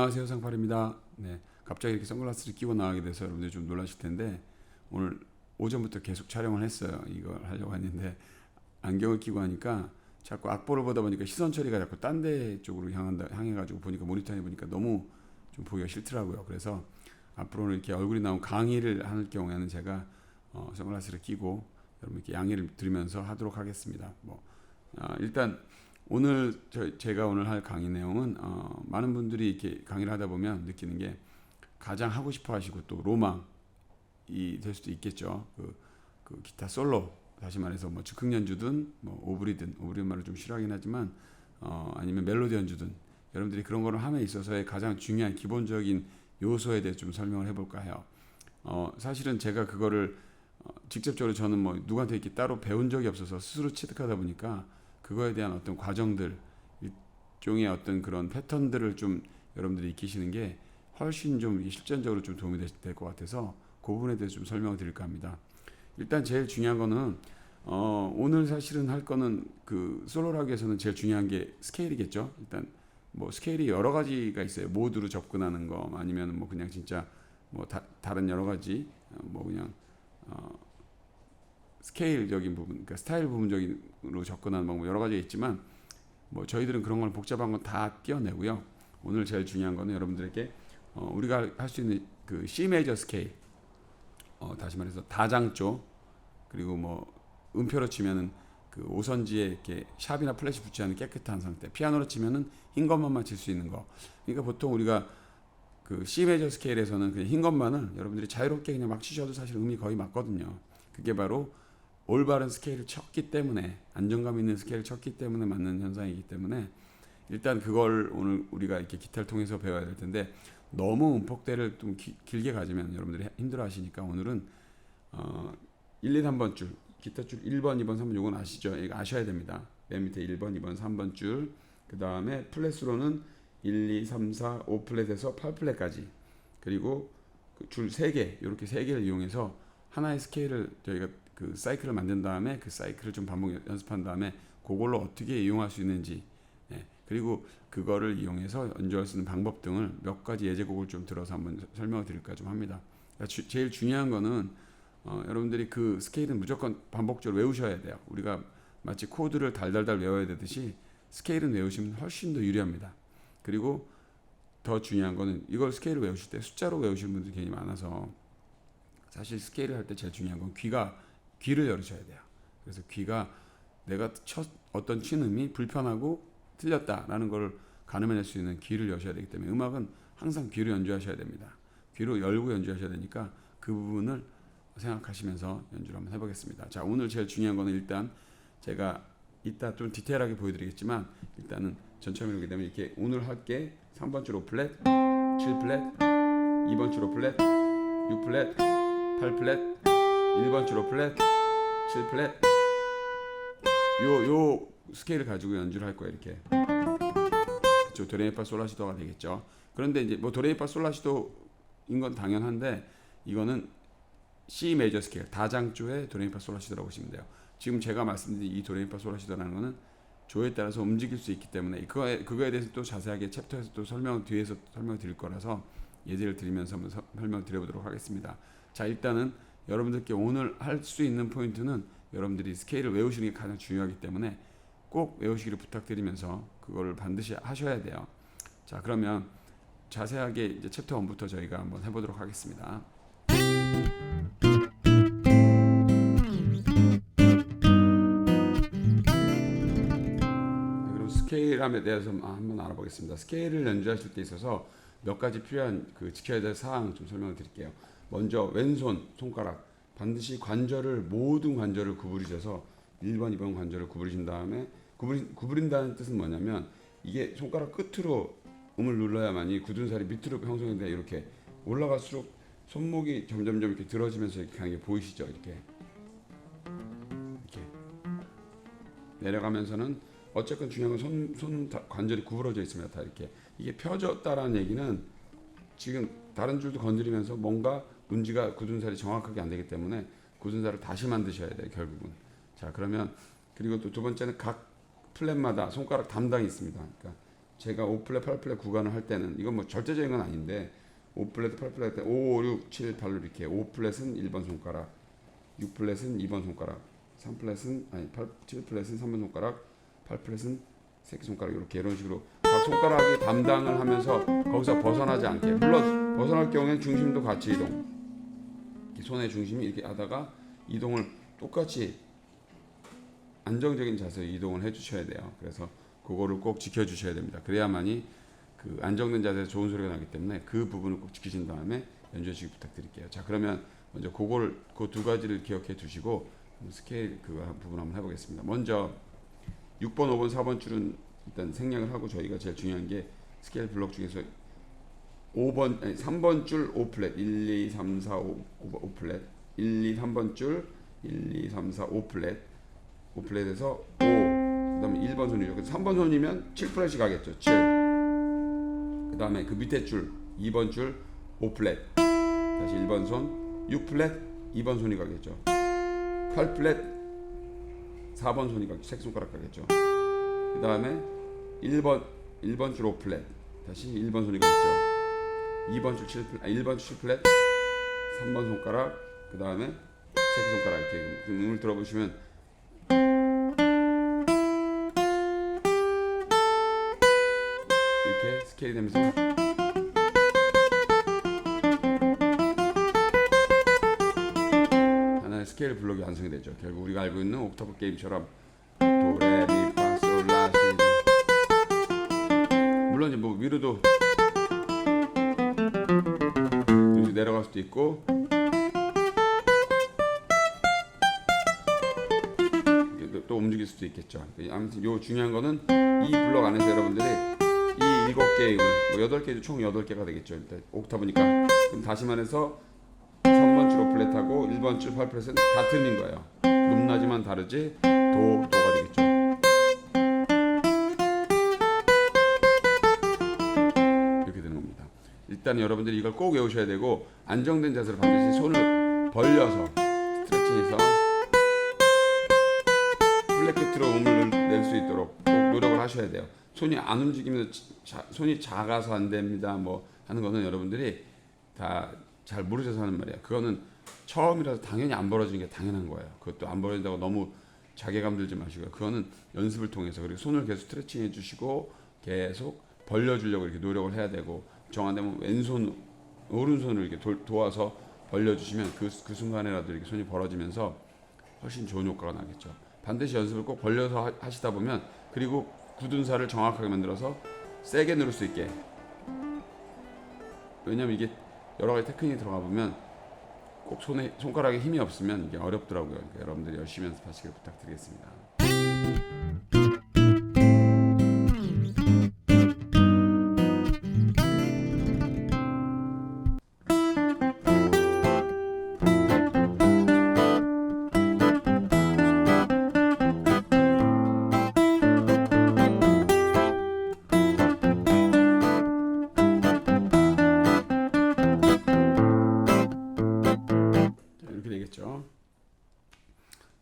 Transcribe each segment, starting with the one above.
안녕하세요, 상팔입니다. 네, 갑자기 이렇게 선글라스를 끼고 나가게 돼서 여러분들이 좀 놀라실 텐데 오늘 오전부터 계속 촬영을 했어요. 이걸 하려고 했는데 안경을 끼고 하니까 자꾸 악보를 보다 보니까 시선 처리가 자꾸 딴 데 쪽으로 향해가지고 보니까 모니터에 보니까 너무 좀 보기가 싫더라고요. 그래서 앞으로는 이렇게 얼굴이 나온 강의를 할 경우에는 제가 선글라스를 끼고 여러분 이렇게 양해를 드리면서 하도록 하겠습니다. 일단 오늘 제가 오늘 할 강의 내용은 많은 분들이 이렇게 강의를 하다 보면 느끼는 게 가장 하고 싶어 하시고 또 로망이 될 수도 있겠죠. 그 기타 솔로, 다시 말해서 뭐 즉흥 연주든 뭐 오브리든 말을 좀 싫어하긴 하지만 아니면 멜로디 연주든 여러분들이 그런 거를 함에 있어서의 가장 중요한 기본적인 요소에 대해 좀 설명을 해볼까 해요. 사실은 제가 그거를 직접적으로 저는 뭐 누구한테 이렇게 따로 배운 적이 없어서 스스로 취득하다 보니까 그거에 대한 어떤 과정들, 일종의 어떤 그런 패턴들을 좀 여러분들이 익히시는 게 훨씬 좀 실전적으로 좀 도움이 될 것 같아서 그 부분에 대해서 좀 설명을 드릴까 합니다. 일단 제일 중요한 거는 오늘 사실은 할 거는 그 솔로락에서는 제일 중요한 게 스케일이겠죠. 일단 뭐 스케일이 여러 가지가 있어요. 모드로 접근하는 거 아니면 뭐 그냥 진짜 뭐 다른 여러 가지 뭐 그냥 스케일적인 부분, 그러니까 스타일 부분적으로 접근하는 방법 여러 가지가 있지만 뭐 저희들은 그런 걸 복잡한 건 다 띄어내고요. 오늘 제일 중요한 거는 여러분들에게 우리가 할 수 있는 그 C 메이저 스케일, 다시 말해서 다장조, 그리고 뭐 음표로 치면은 그 오선지에 이렇게 샵이나 플랫이 붙지 않은 깨끗한 상태, 피아노로 치면은 흰 것만만 칠 수 있는 거. 그러니까 보통 우리가 그 C 메이저 스케일에서는 그냥 흰 것만을 여러분들이 자유롭게 그냥 막 치셔도 사실 음이 거의 맞거든요. 그게 바로 올바른 스케일을 쳤기 때문에, 안정감 있는 스케일을 쳤기 때문에 맞는 현상이기 때문에 일단 그걸 오늘 우리가 이렇게 기타를 통해서 배워야 될 텐데 너무 음폭대를 좀 길게 가지면 여러분들이 힘들어 하시니까 오늘은 1, 2, 3번 줄, 기타 줄 1번, 2번, 3번 요건 아시죠? 이거 아셔야 됩니다. 맨 밑에 1번, 2번, 3번 줄, 그 다음에 플랫으로는 1, 2, 3, 4, 5플랫에서 8플랫까지, 그리고 그 줄 3개, 이렇게 3개를 이용해서 하나의 스케일을 저희가 그 사이클을 만든 다음에 그 사이클을 좀 반복 연습한 다음에 그걸로 어떻게 이용할 수 있는지, 그리고 그거를 이용해서 연주할 수 있는 방법 등을 몇 가지 예제곡을 좀 들어서 한번 설명을 드릴까 좀 합니다. 그러니까 제일 중요한 거는 여러분들이 그 스케일은 무조건 반복적으로 외우셔야 돼요. 우리가 마치 코드를 달달달 외워야 되듯이 스케일은 외우시면 훨씬 더 유리합니다. 그리고 더 중요한 거는 이걸 스케일을 외우실 때 숫자로 외우시는 분들이 굉장히 많아서 사실 스케일을 할 때 제일 중요한 건 귀를 열으셔야 돼요. 그래서 귀가 내가 어떤 친음이 불편하고 틀렸다라는 걸 가늠해낼 수 있는 귀를 여셔야 되기 때문에 음악은 항상 귀로 연주하셔야 됩니다. 귀로 열고 연주하셔야 되니까 그 부분을 생각하시면서 연주를 한번 해보겠습니다. 자, 오늘 제일 중요한 거는 일단 제가 이따 좀 디테일하게 보여드리겠지만 일단은 전처럼 이렇게 되면 이렇게 오늘 할게 3번 줄 5플랫, 7플랫, 2번 줄 5플랫, 6플랫, 8플랫, 1번 줄 5플랫, 7플랫, 요 스케일을 가지고 연주를 할 거예요. 이렇게 그쵸, 도레미파 솔라시도가 되겠죠. 그런데 이제 뭐 도레미파 솔라시도인 건 당연한데 이거는 C 메이저 스케일 다장조의 도레미파 솔라시도라고 보시면 돼요. 지금 제가 말씀드린 이 도레미파 솔라시도라는 거는 조에 따라서 움직일 수 있기 때문에 그거에 대해서 또 자세하게 챕터에서 또 뒤에서 설명을 드릴 거라서 예제를 드리면서 한번 설명을 드려보도록 하겠습니다. 자, 일단은 여러분들께 오늘 할 수 있는 포인트는 여러분들이 스케일을 외우시는 게 가장 중요하기 때문에 꼭 외우시기를 부탁드리면서 그거를 반드시 하셔야 돼요. 자, 그러면 자세하게 이제 챕터 1부터 저희가 한번 해보도록 하겠습니다. 그럼 스케일함에 대해서 한번 알아보겠습니다. 스케일을 연주하실 때 있어서 몇 가지 필요한 그 지켜야 될 사항 좀 설명을 드릴게요. 먼저 왼손 손가락 반드시 모든 관절을 구부리셔서 1번, 2번 관절을 구부리신 다음에 구부린다는 뜻은 뭐냐면 이게 손가락 끝으로 음을 눌러야만이 굳은 살이 밑으로 형성이 돼 이렇게 올라갈수록 손목이 점점 이렇게 들어지면서 이렇게 가는 게 보이시죠? 이렇게 내려가면서는 어쨌건 중요한 건 손 관절이 구부러져 있습니다. 다 이렇게 이게 펴졌다라는 얘기는 지금 다른 줄도 건드리면서 뭔가 운지가 굳은 살이 정확하게 안 되기 때문에 굳은 살을 다시 만드셔야 돼요. 결국은. 자, 그러면 그리고 또 두 번째는 각 플랫마다 손가락 담당이 있습니다. 그러니까 제가 5플랫, 8플랫 구간을 할 때는 이건 뭐 절대적인 건 아닌데 5플랫, 8플랫 할 때 5, 6, 7, 8로 이렇게 5플랫은 1번 손가락, 6플랫은 2번 손가락, 3플랫은 아니 7플랫은 3번 손가락, 8플랫은 새끼손가락 이렇게 이런 식으로 각 손가락이 담당을 하면서 거기서 벗어나지 않게, 물론 벗어날 경우에는 중심도 같이 이동, 손의 중심이 이렇게 하다가 이동을 똑같이 안정적인 자세로 이동을 해주셔야 돼요. 그래서 그거를 꼭 지켜주셔야 됩니다. 그래야만이 그 안정된 자세에서 좋은 소리가 나기 때문에 그 부분을 꼭 지키신 다음에 연주해 주시기 부탁드릴게요. 자, 그러면 먼저 그거를 그 두 가지를 기억해 두시고 스케일 그 부분 한번 해보겠습니다. 먼저 6번, 5번, 4번 줄은 일단 생략을 하고 저희가 제일 중요한 게 스케일 블록 중에서 3번 줄 5플랫 1, 2, 3, 4, 5 플랫 1, 2, 3번 줄 1, 2, 3, 4, 5플랫 5플랫에서 5 그다음에 1번 손이죠. 그래서 3번 손이면 7플랫이 가겠죠. 7 그다음에 그 밑에 줄 2번 줄 5플랫 다시 1번 손 6플랫 2번 손이 가겠죠. 8플랫 4번 손이 가겠죠. 새끼손가락 가겠죠. 그 다음에 1번 줄 5플랫 다시 1번 손이 가겠죠. 2번 줄 7플랫 1번 줄 7플랫 3번 손가락 그 다음에 새끼손가락 이렇게 음을 들어보시면 이렇게 스케일이 되면서 하나의 스케일 블록이 완성이 되죠. 결국 우리가 알고 있는 옥타브 게임처럼 도레미파솔라시도 물론 이제 뭐 위로도 내려갈 수도 있고 또 움직일 수도 있겠죠. 아무튼 요 중요한 거는 이 블록 안에서 여러분들이 이 7개의 뭐 8개 총 8개가 되겠죠. 일단 옥타브니까. 그럼 다시 말해서 3번 줄 5플랫하고 1번 줄 8플랫은 같은 인 거예요. 높낮이만 다르지 도가 되겠죠. 이렇게 되는 겁니다. 일단 여러분들이 이걸 꼭 외우셔야 되고 안정된 자세로 반드시 손을 벌려서 스트레칭해서 플랫 끝으로 음을 낼 수 있도록 꼭 노력을 하셔야 돼요. 손이 안 움직이면서 손이 작아서 안 됩니다. 뭐 하는 거는 여러분들이 다 잘 모르셔서 하는 말이야. 그거는 처음이라서 당연히 안 벌어지는 게 당연한 거예요. 그것도 안 벌어진다고 너무 자괴감 들지 마시고요. 그거는 연습을 통해서 그리고 손을 계속 스트레칭 해주시고 계속 벌려주려고 이렇게 노력을 해야 되고 정한되면 왼손, 오른손을 이렇게 도와서 벌려주시면 그 순간에라도 이렇게 손이 벌어지면서 훨씬 좋은 효과가 나겠죠. 반드시 연습을 꼭 벌려서 하시다 보면 그리고 굳은 살을 정확하게 만들어서 세게 누를 수 있게 왜냐면 이게 여러 가지 테크닉이 들어가 보면 꼭 손가락에 힘이 없으면 이게 어렵더라고요. 그러니까 여러분들이 열심히 연습하시길 부탁드리겠습니다.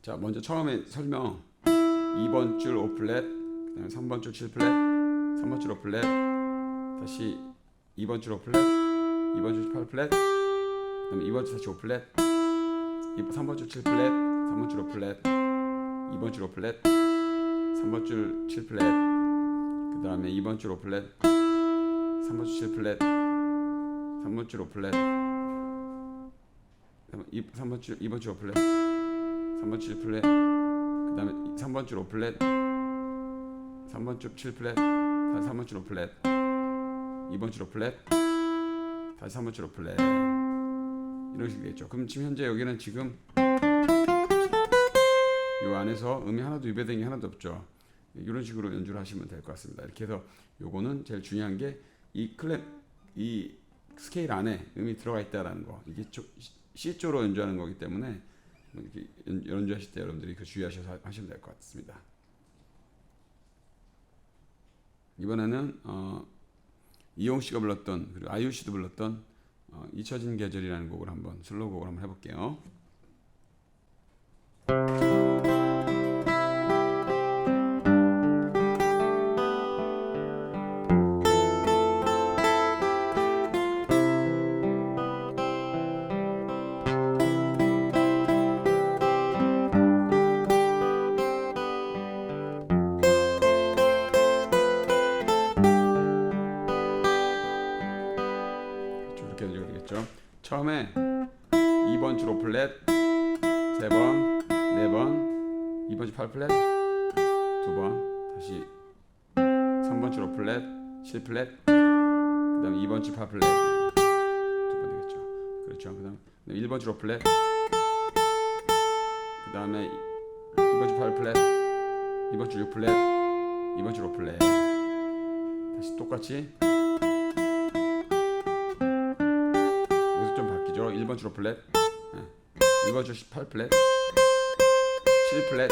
자, 먼저 처음에 설명 2번 줄 5플랫 그 다음에 3번 줄 7플랫 3번 줄 5플랫 다시 2번 줄 5플랫 2번 줄 8플랫 그 다음에 2번 줄 다시 5플랫 3번 줄 7플랫 3번 줄 5플랫 2번 줄 5플랫 3번 줄 7플랫 그 다음에 2번 줄 5플랫 3번 줄 7플랫 3번 줄 5플랫 3번 줄 2번 줄 5플랫 3번 줄 7플랫 그 다음에 3번 줄 5플랫 3번 줄 7플랫 다시 3번 줄 5플랫 2번 줄 5플랫 다시 3번 줄 5플랫 이런 식이겠죠. 그럼 지금 현재 여기는 지금 요 안에서 음이 하나도 위배된 게 하나도 없죠. 이런 식으로 연주를 하시면 될 것 같습니다. 이렇게 해서 요거는 제일 중요한 게 이 스케일 안에 음이 들어가 있다라는 거. 이게 C조로 연주하는 거기 때문에 이렇게 연주하실 때 여러분들이 그 주의하셔서 하시면 될 것 같습니다. 이번에는 이용 씨가 불렀던 그리고 아이유 씨도 불렀던 잊혀진 계절이라는 곡을 한번 슬로우 곡을 한번 해볼게요. 2번 줄 8플랫 두 번, 다시 3번 줄 5플랫 7플랫, 그 다음에 2번 줄 8플랫 두 번 되겠죠. 그렇죠. 그 다음에 1번 줄 5플랫, 그 다음에 2번 줄 8플랫, 2번 줄 6플랫, 2번 줄 5플랫, 다시 똑같이 여기서 좀 바뀌죠. 1번 줄 5플랫, 2번 줄 8플랫, 7플랫,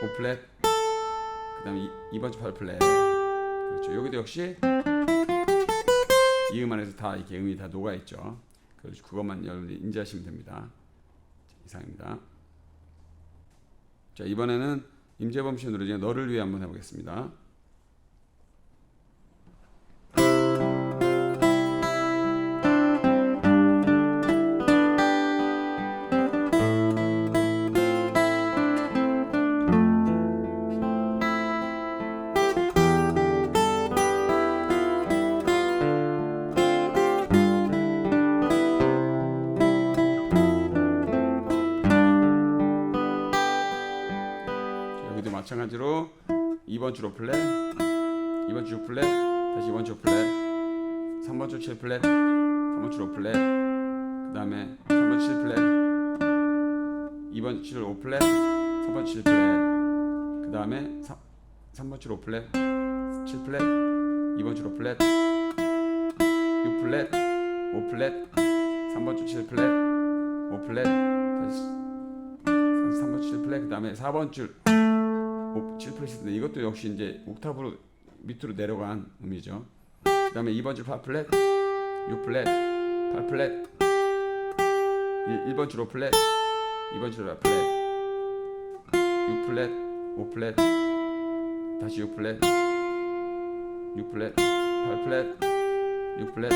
5플랫, 그 다음에 2번 줄 8플랫. 그렇죠. 여기도 역시 이 음악 안에서 다 이렇게 음이 다 녹아있죠. 그렇죠. 그것만 여러분들이 인지하시면 됩니다. 이상입니다. 자, 이번에는 임재범 씨의 노래 중에 너를 위해 한번 해보겠습니다. 마찬가지로 2번 줄 5플랫, 2번 줄 6플랫, 다시 2번 줄 5플랫, 3번 줄 7플랫, 3번 줄 5플랫, 그 다음에 3번 줄 7플랫, 2번 줄 5플랫, 3번 줄 7플랫, 그 다음에 3번 줄 5플랫, 7플랫, 2번 줄 5플랫, 6플랫, 5플랫, 3번 줄 7플랫, 5플랫, 다시 3번 줄 7플랫, 그 다음에 4번 줄 7플랫인데 이것도 역시 이제 옥타브로 밑으로 내려간 음이죠. 그 다음에 2번 줄 8플랫, 6플랫, 8플랫, 1번 줄 5플랫, 2번 줄 8플랫, 6플랫, 5플랫, 다시 6플랫, 6플랫, 8플랫, 6플랫,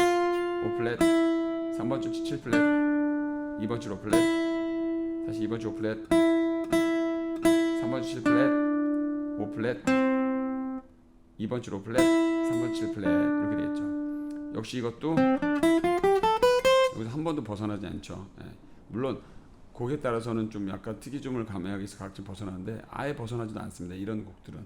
5플랫, 3번 줄 7플랫, 2번 줄 5플랫, 다시 2번 줄 5플랫, 3번 줄 7플랫, 5플랫, 2번 줄 5플랫, 3번 줄 7플랫 이렇게 되겠죠. 역시 이것도 여기서 한 번도 벗어나지 않죠. 예. 물론 곡에 따라서는 좀 약간 특이점을 감행하기 위해서 각종 벗어나는데 아예 벗어나지도 않습니다. 이런 곡들은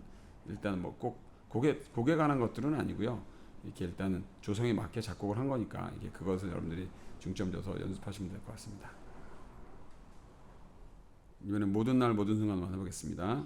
일단 뭐 꼭 곡에 관한 것들은 아니고요. 이렇게 일단은 조성에 맞게 작곡을 한 거니까 이게 그것을 여러분들이 중점 줘서 연습하시면 될 것 같습니다. 이번엔 모든 날 모든 순간만 해보겠습니다.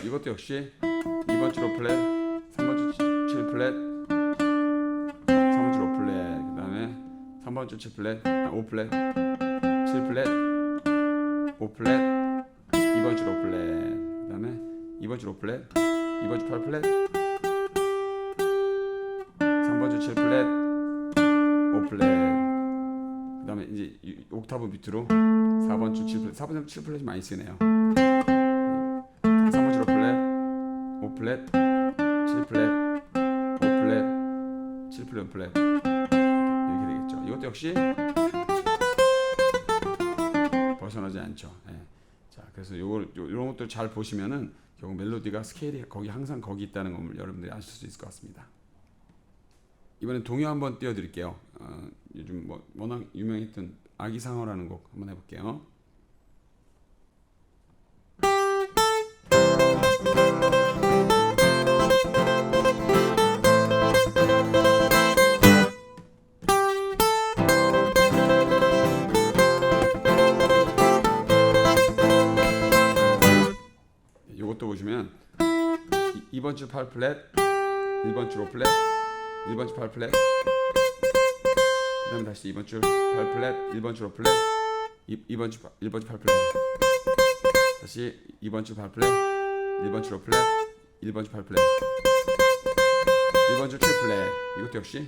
이것도 역시 2번 줄 5플랫, 3번 줄 7플랫, 3번 줄 5플랫, 그 다음에 3번 줄 7플랫, 5플랫, 7플랫, 5플랫, 2번 줄 5플랫, 그 다음에 2번 줄 5플랫, 2번 줄 8플랫, 3번 줄 7플랫, 5플랫, 그 다음에 이제 옥타브 밑으로 4번 줄 7플랫, 4번 줄 7플랫이 많이 쓰네요. 3번 줄 5플랫, 5플랫, 7플랫, 5플랫, 7플랫, 5플랫 이렇게 되겠죠. 이것도 역시 벗어나지 않죠. 예. 자, 그래서 이런 것들 잘 보시면은 결국 멜로디가 스케일이 거기 항상 거기 있다는 걸 여러분들이 아실 수 있을 것 같습니다. 이번엔 동요 한번 띄워드릴게요. 요즘 뭐 워낙 유명했던 아기상어라는 곡 한번 해볼게요. 이것도 보시면 2번 줄 8플랫, 1번 줄 5플랫, 1번 줄 8플랫, 그 다음에 다시 2번 줄 8플랫, 1번 줄 5플랫, 1번 줄 8플랫, 다시 2번 줄 8플랫, 1번 줄 5플랫, 1번 줄 8플랫, 1번 줄 7플랫. 이것도 역시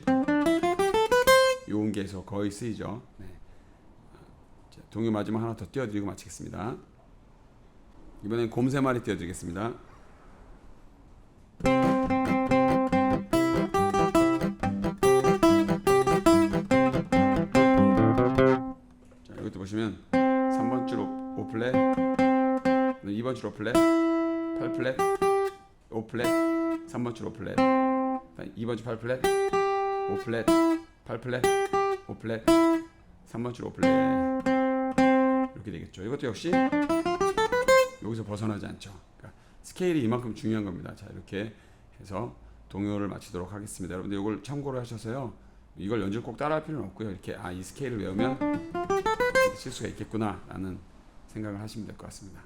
요음계에서 거의 쓰이죠. 네. 자, 동요 마지막 하나 더 띄워드리고 마치겠습니다. 이번엔 곰 3마리 띄워드리겠습니다. 자, 이것도 보시면 3번 줄 5플랫, 2번 줄 5플랫, 8플랫, 5플랫, 3번 줄 5플랫, 2번 줄 8플랫, 5플랫, 8플랫, 5플랫, 3번 줄 5플랫, 이렇게 되겠죠. 이것도 역시 여기서 벗어나지 않죠. 그러니까 스케일이 이만큼 중요한 겁니다. 자, 이렇게 해서 동요를 마치도록 하겠습니다. 여러분들 이걸 참고로 하셔서요. 이걸 연주를 꼭 따라할 필요는 없고요. 이렇게 이 스케일을 외우면 칠 수가 있겠구나라는 생각을 하시면 될 것 같습니다.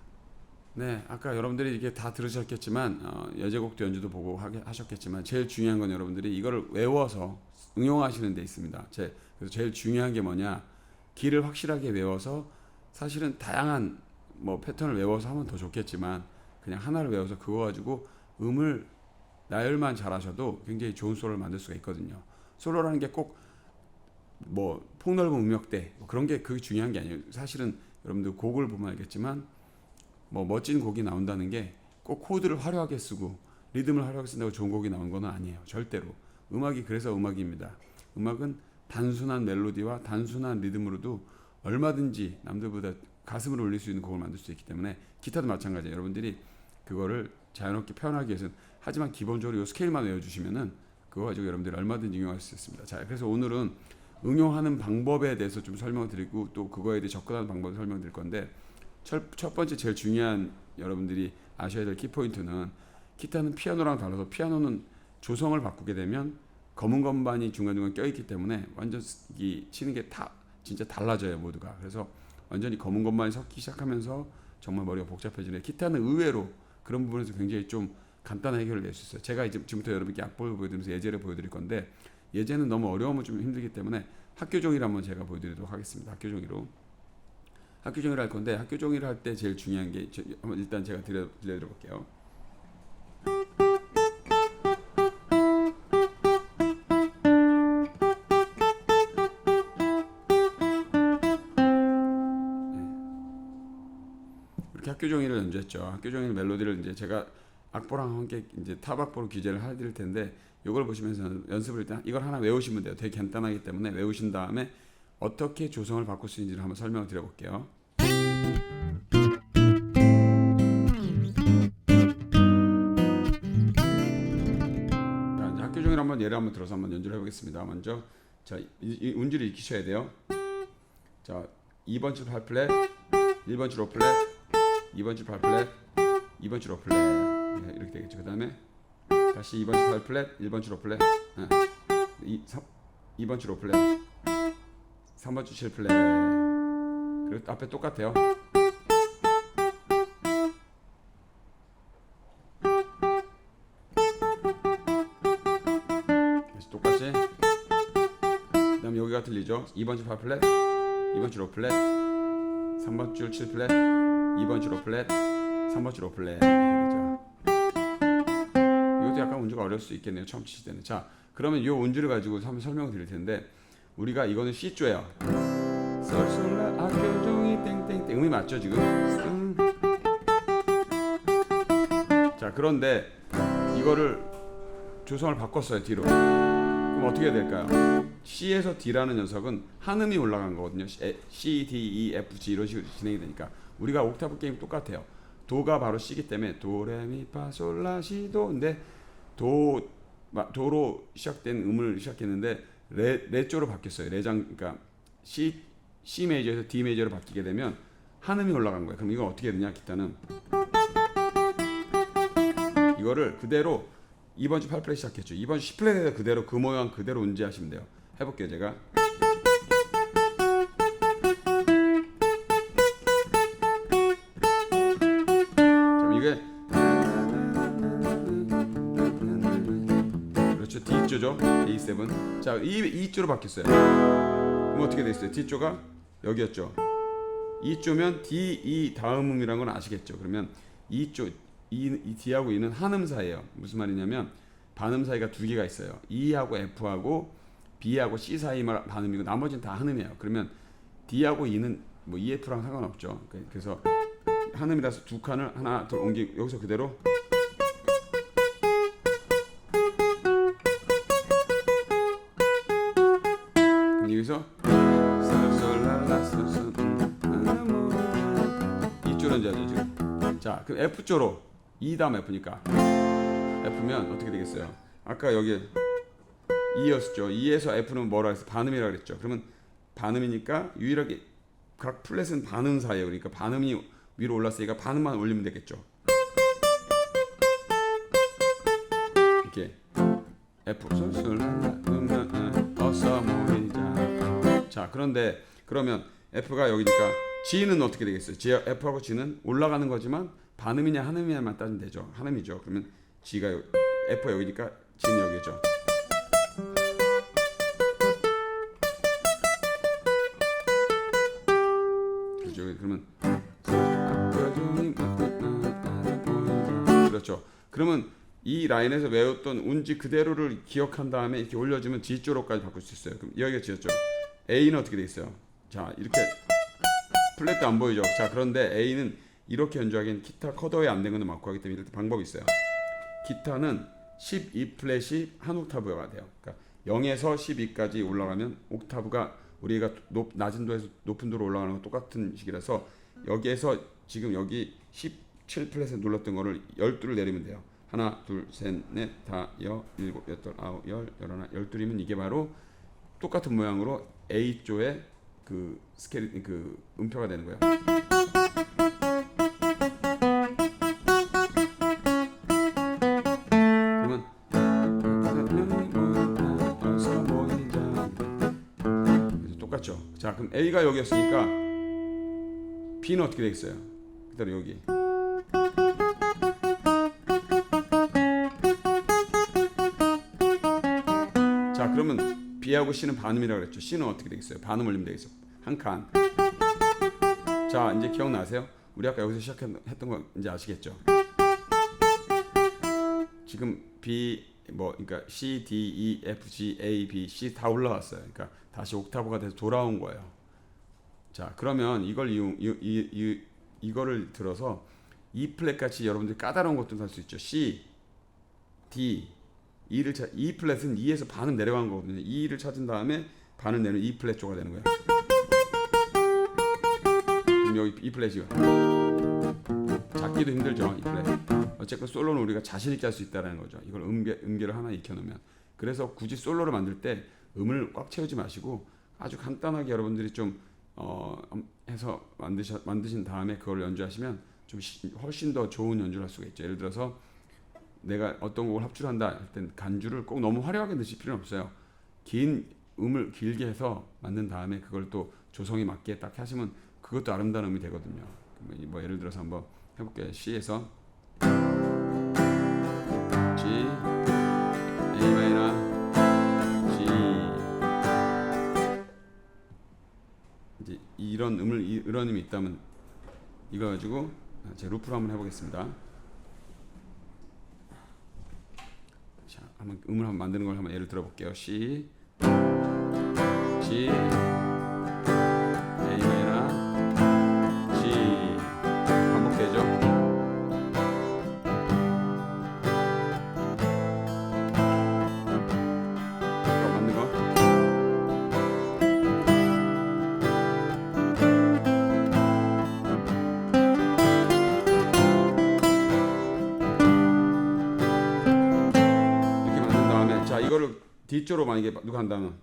네, 아까 여러분들이 이게 다 들으셨겠지만 여제곡도 연주도 보고 하셨겠지만 제일 중요한 건 여러분들이 이거를 외워서 응용하시는 데 있습니다. 그래서 제일 중요한 게 뭐냐, 길을 확실하게 외워서 사실은 다양한 뭐 패턴을 외워서 하면 더 좋겠지만 그냥 하나를 외워서 그거 가지고 음을 나열만 잘하셔도 굉장히 좋은 솔로를 만들 수가 있거든요. 솔로라는 게 꼭 뭐 폭넓은 음역대 뭐 그런 게 그게 중요한 게 아니에요. 사실은 여러분들 곡을 보면 알겠지만 뭐 멋진 곡이 나온다는 게 꼭 코드를 화려하게 쓰고 리듬을 화려하게 쓴다고 좋은 곡이 나온 건 아니에요. 절대로. 음악이 그래서 음악입니다. 음악은 단순한 멜로디와 단순한 리듬으로도 얼마든지 남들보다 가슴을 울릴 수 있는 곡을 만들 수 있기 때문에 기타도 마찬가지예요. 여러분들이 그거를 자연스럽게 표현하기 위해서는 하지만 기본적으로 이 스케일만 외워주시면은 그거 가지고 여러분들이 얼마든지 응용할 수 있습니다. 자, 그래서 오늘은 응용하는 방법에 대해서 좀 설명을 드리고 또 그거에 대해 접근하는 방법을 설명드릴 건데 첫 번째 제일 중요한 여러분들이 아셔야 될 키포인트는 기타는 피아노랑 달라서 피아노는 조성을 바꾸게 되면 검은 건반이 중간중간 껴있기 때문에 완전 치는 게 다 진짜 달라져요 모두가. 그래서 완전히 검은 것만 섞기 시작하면서 정말 머리가 복잡해지네. 기타는 의외로 그런 부분에서 굉장히 좀 간단한 해결을 낼 수 있어요. 제가 이제 지금부터 여러분께 악보를 보여드리면서 예제를 보여드릴 건데 예제는 너무 어려우면 좀 힘들기 때문에 학교 종이를 한번 제가 보여드리도록 하겠습니다. 학교 종이로 할 건데 학교 종이를 할 때 제일 중요한 게 한번 일단 제가 들려드려 볼게요. 학교 종이를 연주했죠. 학교 종이 멜로디를 이제 제가 악보랑 함께 이제 탑악보로 기재를 해드릴 텐데 이걸 보시면서 연습을 일단 이걸 하나 외우시면 돼요. 되게 간단하기 때문에 외우신 다음에 어떻게 조성을 바꿀 수 있는지를 한번 설명을 드려볼게요. 자, 이제 학교 종이를 한번 예를 한번 들어서 한번 연주를 해보겠습니다. 먼저 자, 이 운지를 익히셔야 돼요. 자, 2번 줄 8플랫, 1번 줄 5플랫, 2번 줄 8플랫, 2번 줄 5플랫 이렇게 되겠죠. 그 다음에 다시 2번 줄 8플랫, 1번 줄 5플랫, 2번 줄 5플랫, 3번 줄 7플랫. 그리고 앞에 똑같아요. 다시 똑같이. 그 다음에 여기가 들리죠. 2번 줄 8플랫, 2번 줄 5플랫, 3번 줄 7플랫, 2번 줄 5플랫, 3번 줄 5플랫 되겠죠. 이것도 약간 운주가 어려울 수 있겠네요. 처음 치실 때는. 자, 그러면 이 운주를 가지고 한번 설명을 드릴 텐데 우리가 이거는 C조예요. 솔솔라 학교 종이 땡땡땡 음이 맞죠 지금? 자, 그런데 이거를 조성을 바꿨어요 뒤로. 그럼 어떻게 해야 될까요? C에서 D라는 녀석은 한음이 올라간 거거든요. C, D, E, F, G 이런 식으로 진행이 되니까 우리가 옥타브 게임 똑같아요. 도가 바로 C이기 때문에 도레미파솔라시도인데 도로 시작된 음을 시작했는데 레조로 바뀌었어요. 레장 그러니까 C 메이저에서 D 메이저로 바뀌게 되면 한음이 올라간 거예요. 그럼 이건 어떻게 되냐? 기타는 이거를 그대로 2번 주 8플랫 시작했죠. 2번 주 10플랫에서 그대로 그 모양 그대로 운지하시면 돼요. 해볼게요 제가. 이게 그렇죠. D조죠. A7. 자, E조로 바뀌었어요. 그럼 어떻게 됐어요? D조가 여기였죠. E조면 D, E 다음 음이라는 건 아시겠죠? 그러면 E조 이 D하고 E는 한음 사이예요. 무슨 말이냐면 반음 사이가 두 개가 있어요. E하고 F하고 B하고 C 사이만 반음이고 나머지는 다 한음이에요. 그러면 D하고 E는 뭐 EF랑 상관없죠. 그래서 한음이라서 두 칸을 하나 둘 옮기 여기서 그대로 여기서 솔솔라라솔솔 이쪽 연주하죠 지금. 자 그럼 F조로 E 다음 F니까 F면 어떻게 되겠어요? 아까 여기 E였죠. E에서 F는 뭐라 해서 반음이라 그랬죠. 그러면 반음이니까 유일하게 각 플랫은 반음 사이에요. 그러니까 반음이 위로 올랐으니까 반음만 올리면 되겠죠. 이렇게 F 솔솔 어서 모이자. 자 그런데 그러면 F가 여기니까 G는 어떻게 되겠어요? G, F하고 G는 올라가는 거지만 반음이냐 한음이냐만 따지면 되죠. 한음이죠. 그러면 G가 F가 여기니까 G는 여기죠. 그렇죠. 그러면 그렇죠. 그러면 이 라인에서 외웠던 운지 그대로를 기억한 다음에 이렇게 올려주면 G조로까지 바꿀 수 있어요. 그럼 여기가 G였죠. A는 어떻게 돼 있어요? 자 이렇게 플랫도 안 보이죠. 자 그런데 A는 이렇게 연주하기엔 기타 커더에 안 된 거는 맞고 하기 때문에 이렇게 방법이 있어요. 기타는 12 플랫이 한 옥타브가 돼요. 그러니까 0에서 12까지 올라가면 옥타브가 우리가 낮은 도에서 높은 도로 올라가는 거 똑같은 식이라서 여기에서 지금 여기 17 플랫에 눌렀던 거를 12를 내리면 돼요. 하나, 둘, 셋, 넷, 다, 일곱, 여덟, 아홉, 열, 열하나, 12이면 이게 바로 똑같은 모양으로 A조의 그 스케일 그 음표가 되는 거예요. 그러면 똑같죠. 자, 그럼 A가 여기였으니까 B는 어떻게 되겠어요? 그대로 여기. 자, 그러면 B하고 C는 반음이라고 그랬죠. C는 어떻게 되겠어요? 반음 올리면 되겠죠. 한 칸. 자, 이제 기억나세요? 우리 아까 여기서 시작했던 거 이제 아시겠죠? 지금 B 그러니까 C, D, E, F, G, A, B, C 다 올라왔어요. 그러니까 다시 옥타브가 돼서 돌아온 거예요. 자, 그러면 이거를 들어서 E 플랫 같이 여러분들 까다로운 것도 할 수 있죠. C, D, E 플랫은 E에서 반음 내려간 거거든요. E를 찾은 다음에 반음 내는 E 플랫 조가 되는 거예요. 그럼 여기 E 플랫이요. 잡기도 힘들죠. E 플랫. 어쨌건 솔로는 우리가 자신 있게 할 수 있다는 거죠. 이걸 음계를 하나 익혀놓으면. 그래서 굳이 솔로를 만들 때 음을 꽉 채우지 마시고 아주 간단하게 여러분들이 좀 해서 만드신 다음에 그걸 연주하시면 좀 훨씬 더 좋은 연주를 할 수가 있죠. 예를 들어서 내가 어떤 곡을 합주를 한다 할 땐 간주를 꼭 너무 화려하게 넣으실 필요는 없어요. 긴 음을 길게 해서 만든 다음에 그걸 또 조성에 맞게 딱 하시면 그것도 아름다운 음이 되거든요. 뭐 예를 들어서 한번 해볼게요. C에서 G, A 마이너, G. 이제 이런 음이 있다면 이거 가지고 제 루프로 한번 해보겠습니다. 자, 한번 음을 한번 만드는 걸 한번 예를 들어볼게요. C, G, A 마이너, G. 반복되죠? 이거를 D조로 만약에 누가 한다면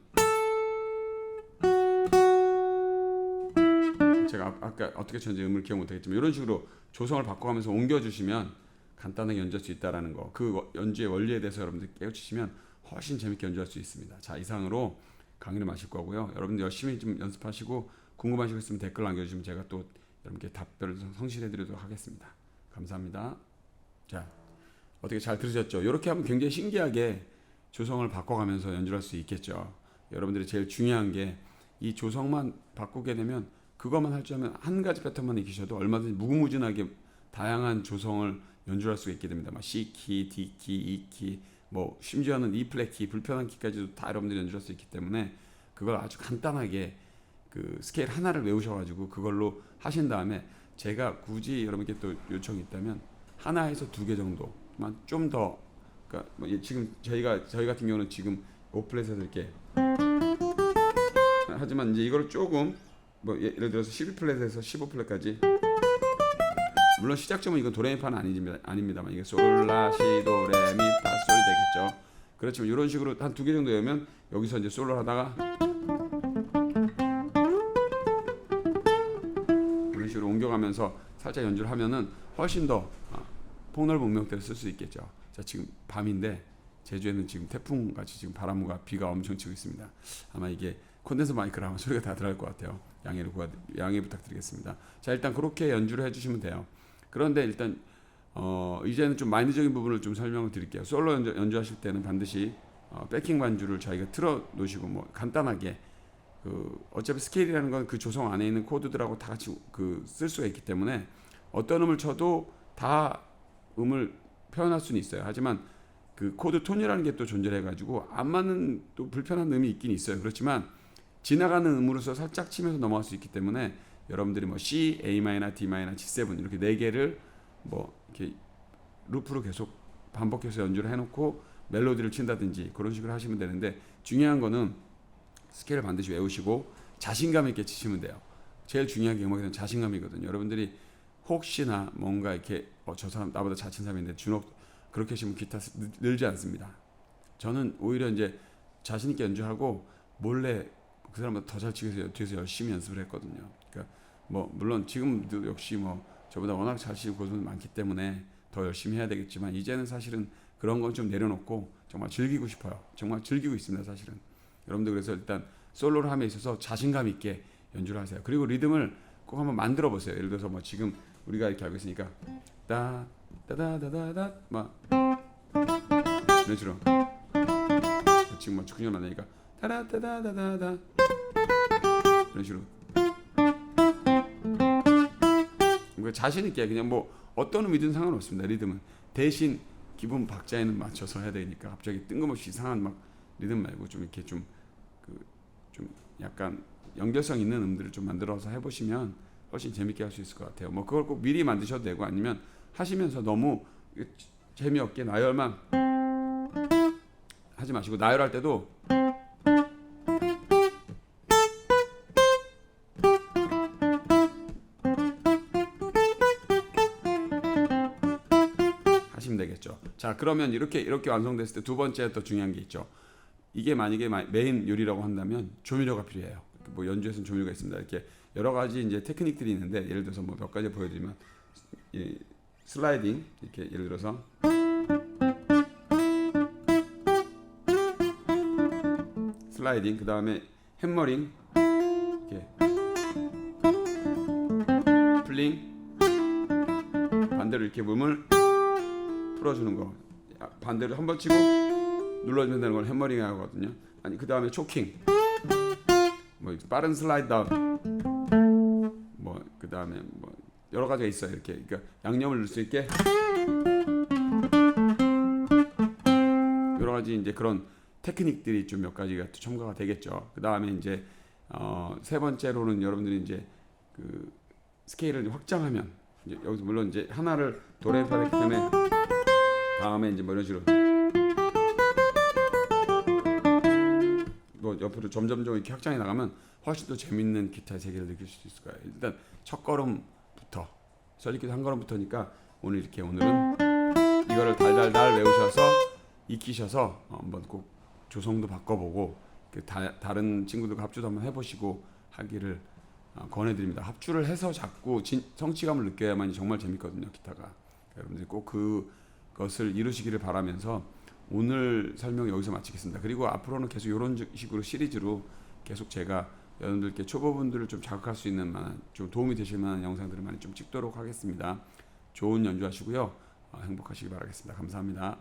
제가 아까 어떻게 쳤는지 음을 기억 못하겠지만 이런 식으로 조성을 바꿔가면서 옮겨주시면 간단하게 연주할 수 있다는 거, 그 연주의 원리에 대해서 여러분들 깨우치시면 훨씬 재밌게 연주할 수 있습니다. 자, 이상으로 강의를 마칠 거고요. 여러분들 열심히 좀 연습하시고 궁금하신 거 있으면 댓글 남겨주시면 제가 또 여러분께 답변을 성실해드리도록 하겠습니다. 감사합니다. 자, 어떻게 잘 들으셨죠? 이렇게 하면 굉장히 신기하게 조성을 바꿔가면서 연주할 수 있겠죠. 여러분들이 제일 중요한 게 이 조성만 바꾸게 되면 그것만 할 줄 알면 한 가지 패턴만 익히셔도 얼마든지 무궁무진하게 다양한 조성을 연주할 수가 있게 됩니다. 막 C 키, D 키, E 키, 뭐 심지어는 E 플랫 키, 불편한 키까지도 다 여러분들이 연주할 수 있기 때문에 그걸 아주 간단하게 그 스케일 하나를 외우셔가지고 그걸로 하신 다음에 제가 굳이 여러분께 또 요청이 있다면 하나에서 두 개 정도만 좀 더, 그러니까 뭐 지금 저희 같은 경우는 지금 오플렛에서 이렇게 하지만 이제 이걸 조금 뭐 예를 들어서 12플랫에서 15플랫까지, 물론 시작점은 이건 도레미파는 아닙니다만 이게 솔라시도레미파솔이 되겠죠. 그렇지만 이런 식으로 한 두 개 정도 외우면 여기서 이제 솔로 하다가 이런 식으로 옮겨가면서 살짝 연주를 하면은 훨씬 더 폭넓은 음역대를 쓸 수 있겠죠. 자, 지금 밤인데 제주에는 지금 태풍 같이 지금 바람과 비가 엄청 치고 있습니다. 아마 이게 콘덴서 마이크라 하면 소리가 다 들어갈 것 같아요. 양해 부탁드리겠습니다. 자, 일단 그렇게 연주를 해주시면 돼요. 그런데 일단 이제는 좀 마이너적인 부분을 좀 설명을 드릴게요. 솔로 연주하실 때는 반드시 백킹 반주를 저희가 틀어 놓으시고, 뭐 간단하게 어차피 스케일이라는 건 그 조성 안에 있는 코드들하고 다 같이 쓸 수가 있기 때문에 어떤 음을 쳐도 다 음을 표현할 수는 있어요. 하지만 그 코드 톤이라는 게 또 존재해 가지고 안 맞는 또 불편한 음이 있긴 있어요. 그렇지만 지나가는 음으로서 살짝 치면서 넘어갈 수 있기 때문에 여러분들이 뭐 C, A 마이너, D 마이너, G7 이렇게 네 개를 뭐 이렇게 루프로 계속 반복해서 연주를 해놓고 멜로디를 친다든지 그런 식으로 하시면 되는데, 중요한 거는 스케일을 반드시 외우시고 자신감 있게 치시면 돼요. 제일 중요한 게 음악에서는 자신감이거든요. 여러분들이 혹시나 뭔가 이렇게 저 사람 나보다 잘 친 사람인데 준옥 그렇게 하시면 기타 늘지 않습니다. 저는 오히려 이제 자신 있게 연주하고 몰래 그 사람보다 더 잘 치기 위해서 뒤에서 열심히 연습을 했거든요. 그러니까 뭐 물론 지금도 역시 뭐 저보다 워낙 잘 치고 고수는 많기 때문에 더 열심히 해야 되겠지만, 이제는 사실은 그런 건 좀 내려놓고 정말 즐기고 싶어요. 정말 즐기고 있습니다, 사실은. 여러분들 그래서 일단 솔로를 함에 있어서 자신감 있게 연주를 하세요. 그리고 리듬을 꼭 한번 만들어 보세요. 예를 들어서 뭐 지금 우리가 이렇게 알고 있으니까 따다다다다다 막 이런 식으로, 지금 뭐 즉흥적으로 안 되니까 따다다다다다 이런 식으로 자신 있게 그냥 뭐 어떤 음이든 상관없습니다. 리듬은 대신 기본 박자에는 맞춰서 해야 되니까 갑자기 뜬금없이 이상한 막 리듬 말고 좀 이렇게 좀 약간 연결성 있는 음들을 좀 만들어서 해보시면 훨씬 재밌게 할 수 있을 것 같아요. 뭐 그걸 꼭 미리 만드셔도 되고, 아니면 하시면서 너무 재미없게 나열만 하지 마시고, 나열할 때도 하시면 되겠죠. 자, 그러면 이렇게 완성됐을 때 두 번째 또 중요한 게 있죠. 이게 만약에 메인 요리라고 한다면 조미료가 필요해요. 뭐 연주에서는 조미료가 있습니다. 이렇게 여러 가지 이제 테크닉들이 있는데, 예를 들어서 뭐 몇 가지 보여드리면 슬라이딩, 이렇게 예를 들어서 슬라이딩, 그 다음에 hämmering, 이렇게 플링, 반대로 이렇게 음을 풀어주는 거, 반대로 한번 치고 눌러주면 되는 걸 해머링 하거든요. 아니, 그 다음에 초킹, 뭐 빠른 슬라이드 다운, 뭐 그 다음에 뭐 여러 가지가 있어요. 이렇게 그러니까 양념을 넣을 수 있게 여러 가지 이제 그런 테크닉들이 좀 몇 가지가 또 첨가가 되겠죠. 그 다음에 이제 세 번째로는 여러분들이 이제 그 스케일을 확장하면, 이제 여기서 물론 이제 하나를 도레미파를 했기 때문에 다음에 이제 뭐 이런 식으로 뭐 옆으로 점점 이렇게 확장해 나가면 훨씬 더 재밌는 기타의 세계를 느낄 수 있을 거예요. 일단 첫 걸음부터, 설립기도 한 걸음부터니까 오늘은 이거를 달달달 외우셔서 익히셔서 한번 꼭 조성도 바꿔보고 다른 친구들과 합주도 한번 해보시고 하기를 권해드립니다. 합주를 해서 자꾸 성취감을 느껴야만 정말 재밌거든요, 기타가. 여러분들이 꼭 그것을 이루시기를 바라면서 오늘 설명 여기서 마치겠습니다. 그리고 앞으로는 계속 이런 식으로 시리즈로 계속 제가 여러분들께 초보분들을 좀 자극할 수 있는 만한, 좀 도움이 되실 만한 영상들을 많이 좀 찍도록 하겠습니다. 좋은 연주하시고요. 행복하시기 바라겠습니다. 감사합니다.